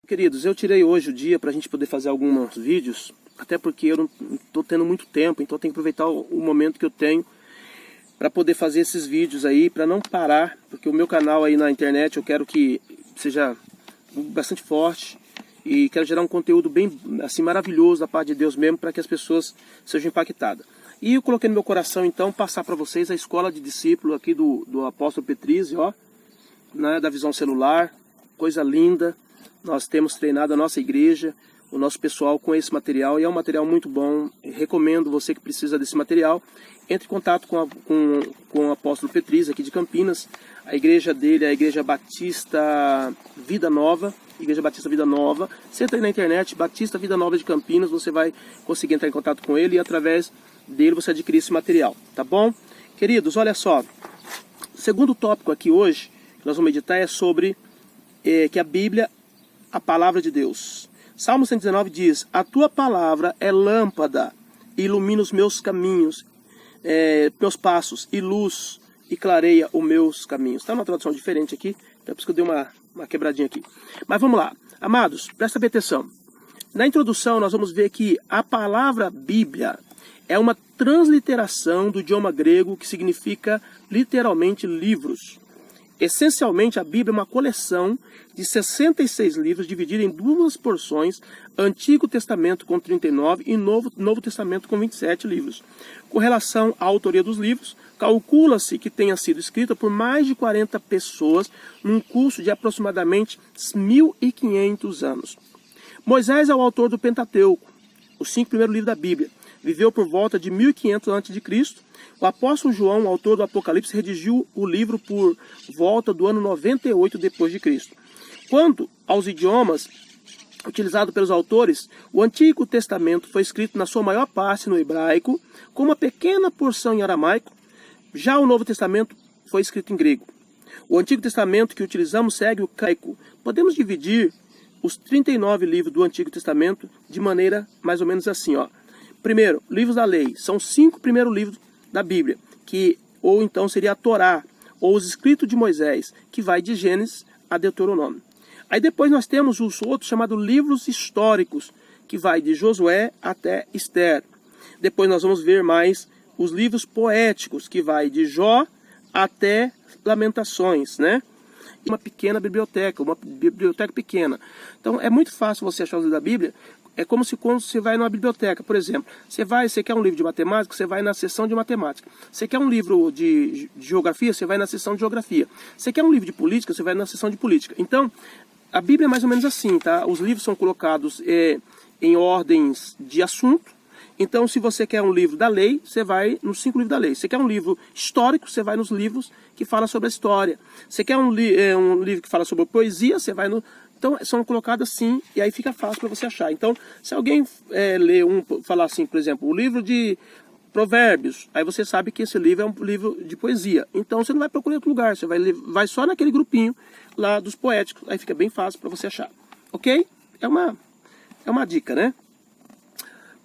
Queridos, eu tirei hoje o dia para a gente poder fazer alguns vídeos, até porque eu não estou tendo muito tempo, então eu tenho que aproveitar o momento que eu tenho para poder fazer esses vídeos aí, para não parar, porque o meu canal aí na internet eu quero que seja bastante forte e quero gerar um conteúdo bem assim maravilhoso da parte de Deus mesmo, para que as pessoas sejam impactadas. E eu coloquei no meu coração então passar para vocês a escola de discípulo aqui do apóstolo Petrizzi, ó, né, da Visão Celular, coisa linda. Nós temos treinado a nossa igreja, o nosso pessoal com esse material, e é um material muito bom. Recomendo você que precisa desse material, entre em contato com o apóstolo Petrizzi aqui de Campinas. A igreja dele é a Igreja Batista Vida Nova, Igreja Batista Vida Nova. Você entra aí na internet, Batista Vida Nova de Campinas, você vai conseguir entrar em contato com ele e através dele você adquirir esse material, tá bom? Queridos, olha só, o segundo tópico aqui hoje, que nós vamos meditar é sobre que a Bíblia, a palavra de Deus. Salmo 119 diz: a tua palavra é lâmpada, e ilumina os meus caminhos, meus passos, e luz, e clareia os meus caminhos. Está uma tradução diferente aqui, então é por isso que eu dei uma quebradinha aqui. Mas vamos lá. Amados, presta bem atenção. Na introdução nós vamos ver que a palavra Bíblia é uma transliteração do idioma grego que significa literalmente livros. Essencialmente, a Bíblia é uma coleção de 66 livros dividida em duas porções, Antigo Testamento com 39 e Novo Testamento com 27 livros. Com relação à autoria dos livros, calcula-se que tenha sido escrita por mais de 40 pessoas num curso de aproximadamente 1.500 anos. Moisés é o autor do Pentateuco, os 5 primeiros livros da Bíblia. Viveu por volta de 1500 a.C. O apóstolo João, autor do Apocalipse, redigiu o livro por volta do ano 98 depois de Cristo. Quanto aos idiomas utilizados pelos autores, o Antigo Testamento foi escrito na sua maior parte no hebraico, com uma pequena porção em aramaico. Já o Novo Testamento foi escrito em grego. O Antigo Testamento que utilizamos segue o caico. Podemos dividir os 39 livros do Antigo Testamento de maneira mais ou menos assim, ó. Primeiro, livros da lei, são os 5 primeiros livros da Bíblia, ou então seria a Torá, ou os escritos de Moisés, que vai de Gênesis a Deuteronômio. Aí depois nós temos os outros chamados livros históricos, que vai de Josué até Esther. Depois nós vamos ver mais os livros poéticos, que vai de Jó até Lamentações, né? Uma pequena biblioteca, uma biblioteca pequena. Então é muito fácil você achar os livros da Bíblia. É como se quando você vai numa biblioteca, por exemplo, você quer um livro de matemática, você vai na seção de matemática. Você quer um livro de geografia, você vai na seção de geografia. Você quer um livro de política, você vai na seção de política. Então, a Bíblia é mais ou menos assim, tá? Os livros são colocados em ordens de assunto. Então, se você quer um livro da lei, você vai nos 5 livros da lei. Você quer um livro histórico, você vai nos livros que falam sobre a história. Você quer um livro que fala sobre poesia, você vai no... Então, são colocados assim, e aí fica fácil para você achar. Então, se alguém falar assim, por exemplo, o livro de Provérbios, aí você sabe que esse livro é um livro de poesia. Então, você não vai procurar em outro lugar, você vai só naquele grupinho lá dos poéticos. Aí fica bem fácil para você achar. Ok? É uma dica, né?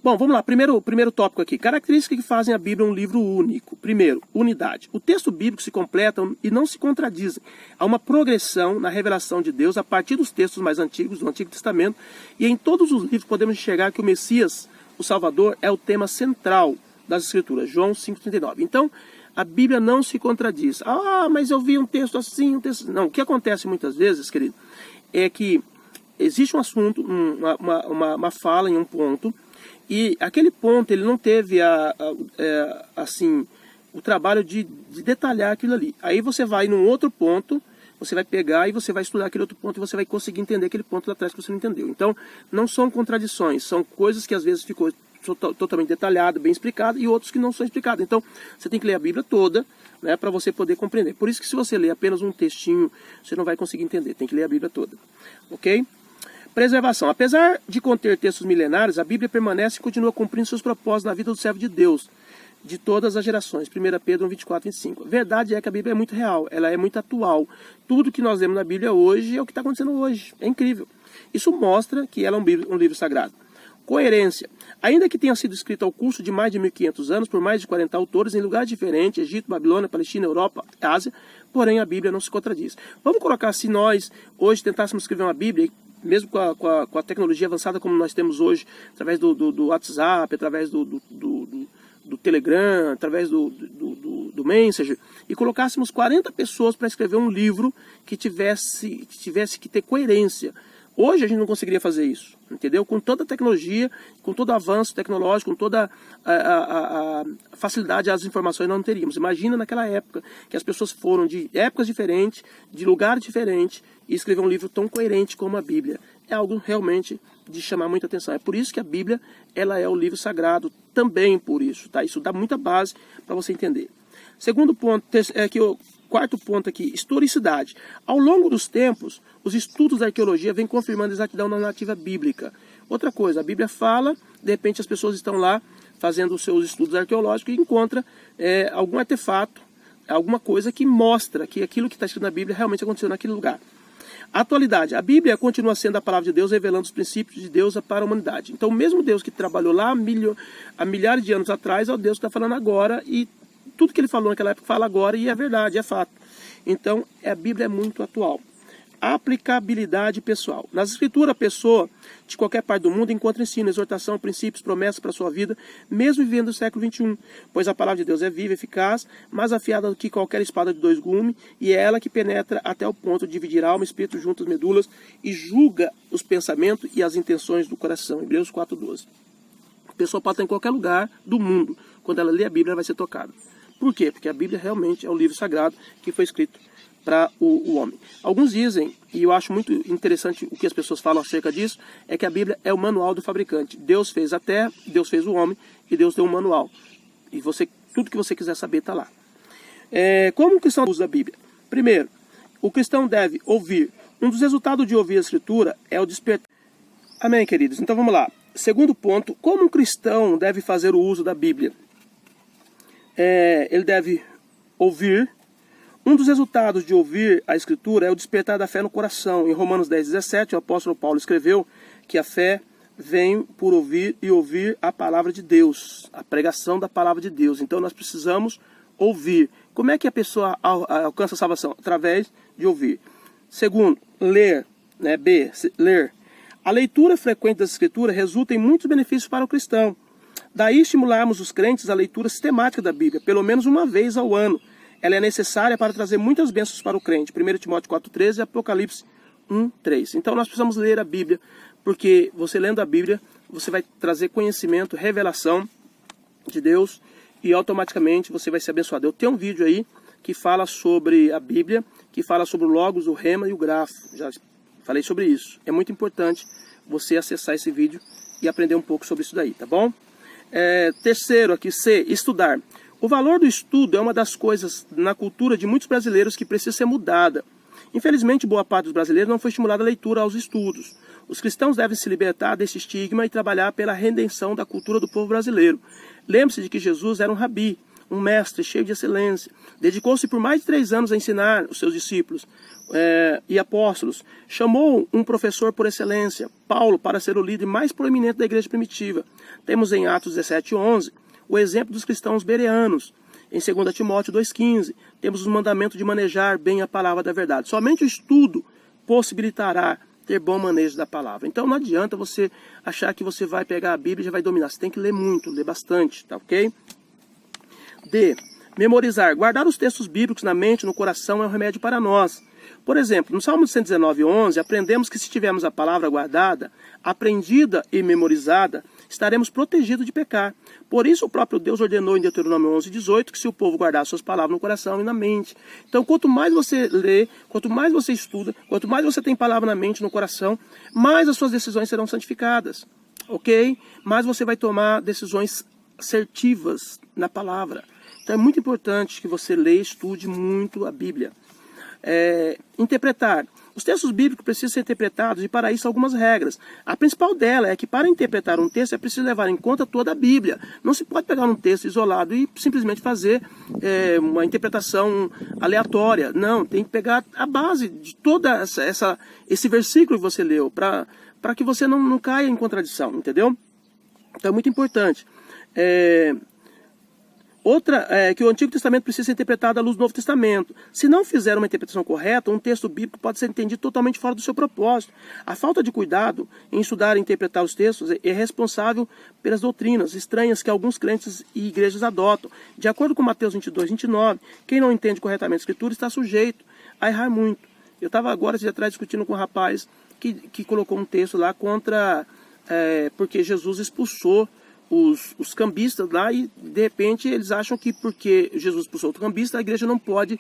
Bom, vamos lá. Primeiro tópico aqui. Características que fazem a Bíblia um livro único. Primeiro, unidade. O texto bíblico se completa e não se contradizem. Há uma progressão na revelação de Deus a partir dos textos mais antigos do Antigo Testamento. E em todos os livros podemos enxergar que o Messias, o Salvador, é o tema central das Escrituras. João 5,39. Então, a Bíblia não se contradiz. Ah, mas eu vi um texto assim, um texto... Não, o que acontece muitas vezes, querido, é que existe um assunto, uma fala em um ponto... E aquele ponto, ele não teve assim, o trabalho de detalhar aquilo ali. Aí você vai num outro ponto, você vai pegar e você vai estudar aquele outro ponto e você vai conseguir entender aquele ponto lá atrás que você não entendeu. Então, não são contradições, são coisas que às vezes ficou totalmente detalhado, bem explicado, e outros que não são explicados. Então, você tem que ler a Bíblia toda, né, para você poder compreender. Por isso que se você ler apenas um textinho, você não vai conseguir entender, tem que ler a Bíblia toda. Ok? Preservação. Apesar de conter textos milenares, a Bíblia permanece e continua cumprindo seus propósitos na vida do servo de Deus, de todas as gerações. 1 Pedro 1, 24 e 25. A verdade é que a Bíblia é muito real, ela é muito atual. Tudo que nós lemos na Bíblia hoje é o que está acontecendo hoje. É incrível. Isso mostra que ela é um livro sagrado. Coerência. Ainda que tenha sido escrito ao curso de mais de 1500 anos por mais de 40 autores em lugares diferentes, Egito, Babilônia, Palestina, Europa, Ásia, porém a Bíblia não se contradiz. Vamos colocar, se nós hoje tentássemos escrever uma Bíblia mesmo com a tecnologia avançada como nós temos hoje, através do WhatsApp, através do Telegram, através do Messenger, e colocássemos 40 pessoas para escrever um livro que tivesse que ter coerência. Hoje a gente não conseguiria fazer isso, entendeu? Com toda a tecnologia, com todo o avanço tecnológico, com toda a facilidade às informações, nós não teríamos. Imagina naquela época, que as pessoas foram de épocas diferentes, de lugares diferentes, e escrever um livro tão coerente como a Bíblia. É algo realmente de chamar muita atenção. É por isso que a Bíblia, ela é o livro sagrado, também por isso, tá? Isso dá muita base para você entender. Segundo ponto, quarto ponto aqui, historicidade. Ao longo dos tempos, os estudos da arqueologia vêm confirmando a exatidão da narrativa bíblica. Outra coisa, a Bíblia fala, de repente as pessoas estão lá fazendo os seus estudos arqueológicos e encontram algum artefato, alguma coisa que mostra que aquilo que está escrito na Bíblia realmente aconteceu naquele lugar. Atualidade, a Bíblia continua sendo a palavra de Deus, revelando os princípios de Deus para a humanidade. Então, o mesmo Deus que trabalhou lá há milhares de anos atrás, é o Deus que está falando agora, e tudo que ele falou naquela época fala agora, e é verdade, é fato. Então, a Bíblia é muito atual. Aplicabilidade pessoal. Nas Escrituras, a pessoa de qualquer parte do mundo encontra ensino, exortação, princípios, promessas para a sua vida, mesmo vivendo no século XXI, pois a palavra de Deus é viva, eficaz, mais afiada do que qualquer espada de 2 gumes, e é ela que penetra até o ponto de dividir alma, espírito, juntas, medulas, e julga os pensamentos e as intenções do coração. Hebreus 4:12. A pessoa pode estar em qualquer lugar do mundo, quando ela lê a Bíblia, ela vai ser tocada. Por quê? Porque a Bíblia realmente é o livro sagrado que foi escrito para o homem. Alguns dizem, e eu acho muito interessante o que as pessoas falam acerca disso, é que a Bíblia é o manual do fabricante. Deus fez a terra, Deus fez o homem, e Deus deu um manual. E tudo que você quiser saber está lá. Como o cristão usa a Bíblia? Primeiro, o cristão deve ouvir. Um dos resultados de ouvir a Escritura é o despertar. Amém, queridos? Então vamos lá. Segundo ponto, como um cristão deve fazer o uso da Bíblia? Ele deve ouvir. Um dos resultados de ouvir a Escritura é o despertar da fé no coração. Em Romanos 10:17, o apóstolo Paulo escreveu que a fé vem por ouvir e ouvir a palavra de Deus, a pregação da palavra de Deus. Então nós precisamos ouvir. Como é que a pessoa alcança a salvação? Através de ouvir. Segundo, ler. Ler. A leitura frequente das Escrituras resulta em muitos benefícios para o cristão. Daí estimularmos os crentes à leitura sistemática da Bíblia, pelo menos uma vez ao ano. Ela é necessária para trazer muitas bênçãos para o crente. 1 Timóteo 4:13 e Apocalipse 1:3. Então nós precisamos ler a Bíblia, porque você lendo a Bíblia, você vai trazer conhecimento, revelação de Deus, e automaticamente você vai ser abençoado. Eu tenho um vídeo aí que fala sobre a Bíblia, que fala sobre o Logos, o Rema e o Grafo. Já falei sobre isso. É muito importante você acessar esse vídeo e aprender um pouco sobre isso daí, tá bom? Terceiro aqui, C, estudar. O valor do estudo é uma das coisas na cultura de muitos brasileiros que precisa ser mudada. Infelizmente, boa parte dos brasileiros não foi estimulada a leitura aos estudos. Os cristãos devem se libertar desse estigma e trabalhar pela redenção da cultura do povo brasileiro. Lembre-se de que Jesus era um rabi, um mestre cheio de excelência. Dedicou-se por mais de 3 anos a ensinar os seus discípulos e apóstolos. Chamou um professor por excelência, Paulo, para ser o líder mais proeminente da igreja primitiva. Temos em Atos 17:11 o exemplo dos cristãos bereanos. Em 2 Timóteo 2:15, temos o mandamento de manejar bem a palavra da verdade. Somente o estudo possibilitará ter bom manejo da palavra. Então não adianta você achar que você vai pegar a Bíblia e já vai dominar. Você tem que ler muito, ler bastante, tá ok? D. Memorizar. Guardar os textos bíblicos na mente, no coração, é um remédio para nós. Por exemplo, no Salmo 119:11, aprendemos que se tivermos a palavra guardada, aprendida e memorizada, estaremos protegidos de pecar. Por isso o próprio Deus ordenou em Deuteronômio 11:18 que se o povo guardar suas palavras no coração e na mente. Então quanto mais você lê, quanto mais você estuda, quanto mais você tem palavra na mente, no coração, mais as suas decisões serão santificadas, ok? Mais você vai tomar decisões assertivas na palavra. Então é muito importante que você leia e estude muito a Bíblia. Interpretar. Os textos bíblicos precisam ser interpretados e para isso algumas regras. A principal dela é que para interpretar um texto é preciso levar em conta toda a Bíblia. Não se pode pegar um texto isolado e simplesmente fazer uma interpretação aleatória. Não, tem que pegar a base de toda esse versículo que você leu para que você não caia em contradição, entendeu? Então é muito importante. Outra é que o Antigo Testamento precisa ser interpretado à luz do Novo Testamento. Se não fizer uma interpretação correta, um texto bíblico pode ser entendido totalmente fora do seu propósito. A falta de cuidado em estudar e interpretar os textos é responsável pelas doutrinas estranhas que alguns crentes e igrejas adotam. De acordo com Mateus 22, 29, quem não entende corretamente a Escritura está sujeito a errar muito. Eu estava agora, esse dia atrás, discutindo com um rapaz que colocou um texto lá contra... porque Jesus expulsou os cambistas lá e de repente eles acham que porque Jesus expulsou o cambista, a igreja não pode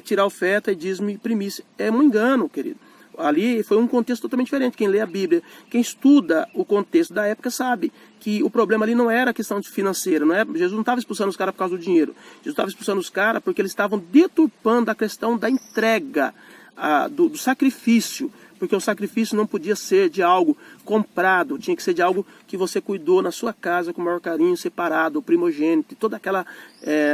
tirar oferta e dízimo e primícia. É um engano, querido. Ali foi um contexto totalmente diferente. Quem lê a Bíblia, quem estuda o contexto da época sabe que o problema ali não era questão de financeira. Jesus não estava expulsando os caras por causa do dinheiro. Jesus estava expulsando os caras porque eles estavam deturpando a questão da entrega, do sacrifício. Porque o sacrifício não podia ser de algo comprado, tinha que ser de algo que você cuidou na sua casa com o maior carinho, separado, o primogênito, e todos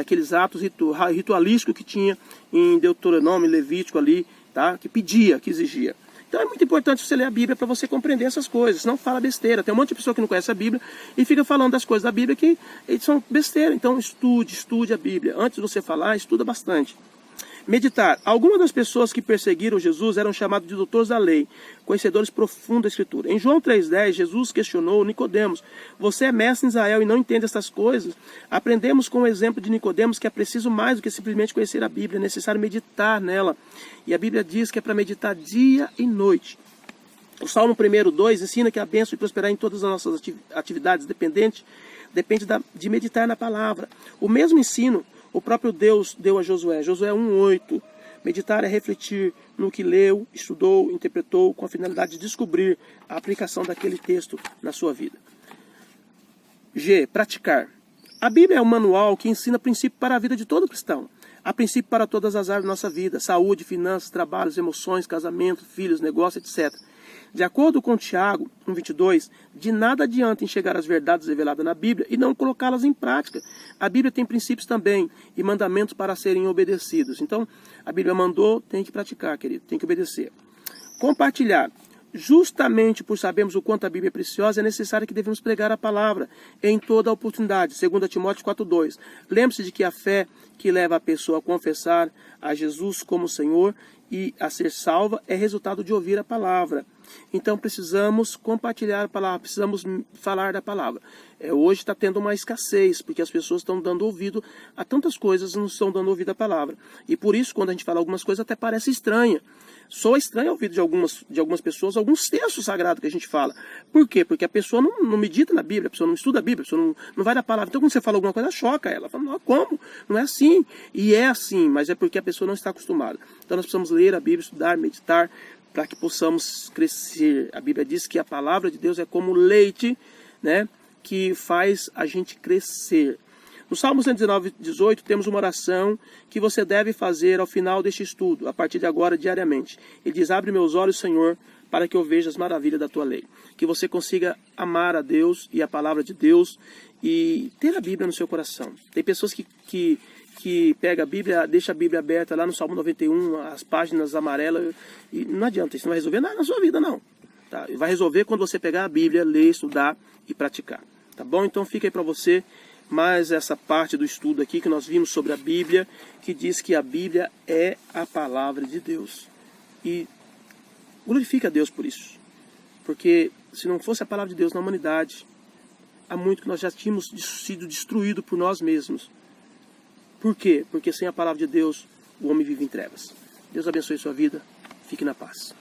aqueles atos ritualísticos que tinha em Deuteronômio, Levítico ali, tá? Que pedia, que exigia. Então é muito importante você ler a Bíblia para você compreender essas coisas, não fala besteira. Tem um monte de pessoa que não conhece a Bíblia e fica falando das coisas da Bíblia que são besteira. Então estude a Bíblia. Antes de você falar, estuda bastante. Meditar. Algumas das pessoas que perseguiram Jesus eram chamados de doutores da lei, conhecedores profundos da Escritura. Em João 3,10, Jesus questionou Nicodemos: você é mestre em Israel e não entende estas coisas? Aprendemos com o exemplo de Nicodemos que é preciso mais do que simplesmente conhecer a Bíblia, é necessário meditar nela. E a Bíblia diz que é para meditar dia e noite. O Salmo 1:2 ensina que a bênção de prosperar em todas as nossas atividades depende de meditar na palavra. O mesmo ensino o próprio Deus deu a Josué. Josué 1:8. Meditar é refletir no que leu, estudou, interpretou, com a finalidade de descobrir a aplicação daquele texto na sua vida. G. Praticar. A Bíblia é um manual que ensina princípios para a vida de todo cristão. Há princípios para todas as áreas da nossa vida: saúde, finanças, trabalhos, emoções, casamento, filhos, negócio, etc. De acordo com Tiago 1:22, de nada adianta enxergar as verdades reveladas na Bíblia e não colocá-las em prática. A Bíblia tem princípios também e mandamentos para serem obedecidos. Então, a Bíblia mandou, tem que praticar, querido, tem que obedecer. Compartilhar. Justamente por sabermos o quanto a Bíblia é preciosa, é necessário que devemos pregar a palavra em toda a oportunidade. 2 Timóteo 4:2. Lembre-se de que a fé que leva a pessoa a confessar a Jesus como Senhor e a ser salva é resultado de ouvir a palavra. Então precisamos compartilhar a palavra, precisamos falar da palavra. Hoje está tendo uma escassez, porque as pessoas estão dando ouvido a tantas coisas e não estão dando ouvido à palavra. E por isso, quando a gente fala algumas coisas, até parece estranha. Soa estranho ao ouvido de algumas pessoas, alguns textos sagrados que a gente fala. Por quê? Porque a pessoa não medita na Bíblia, a pessoa não estuda a Bíblia, a pessoa não vai da palavra. Então quando você fala alguma coisa, choca ela. Fala, não, como? Não é assim. E é assim, mas é porque a pessoa não está acostumada. Então nós precisamos ler a Bíblia, estudar, meditar, para que possamos crescer. A Bíblia diz que a palavra de Deus é como leite, né, que faz a gente crescer. No Salmo 119:18 temos uma oração que você deve fazer ao final deste estudo, a partir de agora, diariamente. Ele diz: abre meus olhos, Senhor, para que eu veja as maravilhas da tua lei. Que você consiga amar a Deus e a palavra de Deus e ter a Bíblia no seu coração. Tem pessoas que pega a Bíblia, deixa a Bíblia aberta lá no Salmo 91, as páginas amarelas, e não adianta, isso não vai resolver nada na sua vida, não. Tá? Vai resolver quando você pegar a Bíblia, ler, estudar e praticar. Tá bom? Então fica aí para você mais essa parte do estudo aqui que nós vimos sobre a Bíblia, que diz que a Bíblia é a palavra de Deus. E glorifica a Deus por isso. Porque se não fosse a palavra de Deus na humanidade, há muito que nós já tínhamos sido destruídos por nós mesmos. Por quê? Porque sem a palavra de Deus, o homem vive em trevas. Deus abençoe sua vida. Fique na paz.